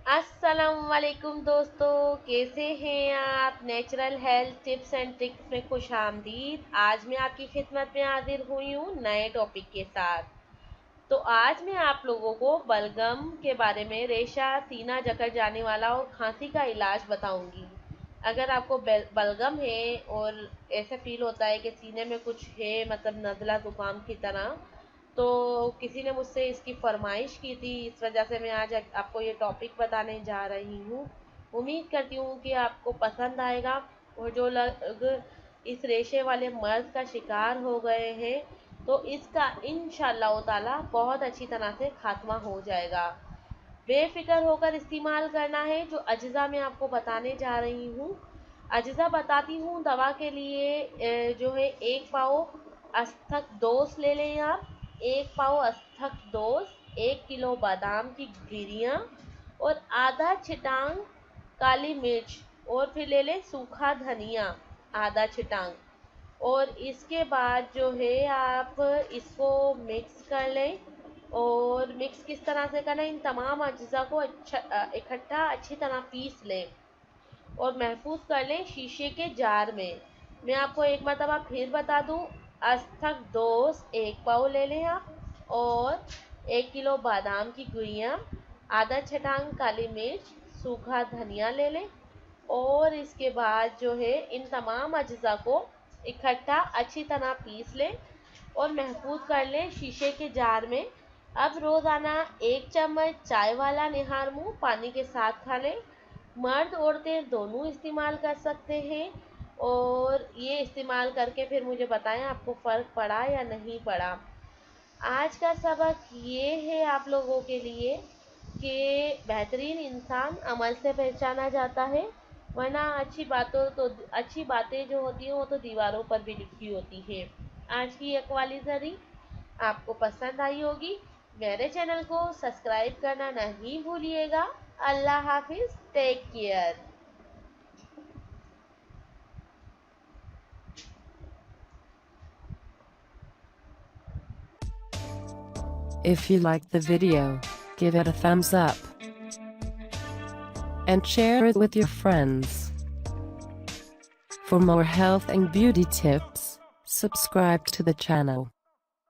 अस्सलाम वालेकुम दोस्तों, कैसे हैं आप। Natural health tips and tricks में खुश आमदीद। आज मैं आपकी खिदमत में हाजिर हुई हूँ नए टॉपिक के साथ। तो आज मैं आप लोगों को बलगम के बारे में, रेशा, सीना जकड़ जाने वाला और खांसी का इलाज बताऊंगी। अगर आपको बलगम है और ऐसा फील होता है कि सीने में कुछ है, मतलब नज़ला ज़ुकाम की तरह, तो किसी ने मुझसे इसकी फरमाइश की थी, इस वजह से मैं आज आपको ये टॉपिक बताने जा रही हूँ। उम्मीद करती हूँ कि आपको पसंद आएगा। और जो लोग इस रेशे वाले मर्ज का शिकार हो गए हैं, तो इसका इंशाअल्लाह ताला बहुत अच्छी तरह से खात्मा हो जाएगा। बेफिक्र होकर इस्तेमाल करना है। जो अज्जा मैं आपको बताने जा रही हूँ, अज्जा बताती हूँ। दवा के लिए जो है 1 पाव अस्थक दोस्त ले लें आप। 1 पाव अस्थक दोस्त, 1 किलो बादाम की गिरियाँ और आधा छिटांग काली मिर्च, और फिर ले लें सूखा धनिया आधा छिटांग। और इसके बाद जो है आप इसको मिक्स कर लें। और मिक्स किस तरह से करना है, इन तमाम अज्जा को इकट्ठा अच्छी तरह पीस लें और महफूज कर लें शीशे के जार में। मैं आपको एक मरतबा फिर बता दूं, अस्थक दोस्त 1 पाव ले लें आप, और 1 किलो बादाम की गुइयाँ, आधा छटांग काली मिर्च, सूखा धनिया ले लें। और इसके बाद जो है इन तमाम अज्जा को इकट्ठा अच्छी तरह पीस लें और महफूज कर लें शीशे के जार में। अब रोज़ाना 1 चम्मच चाय वाला निहार मुँह पानी के साथ खा लें। मर्द औरतें दोनों इस्तेमाल कर सकते हैं। और ये इस्तेमाल करके फिर मुझे बताएं आपको फ़र्क पड़ा या नहीं पड़ा। आज का सबक ये है आप लोगों के लिए कि बेहतरीन इंसान अमल से पहचाना जाता है, वरना अच्छी बातें जो होती हैं वो तो दीवारों पर भी लिखी होती है। आज की अकवाली ज़री आपको पसंद आई होगी। मेरे चैनल को सब्सक्राइब करना नहीं भूलिएगा। अल्लाह हाफिज़, take care. If you liked the video, give it a thumbs up and share it with your friends. For more health and beauty tips, subscribe to the channel.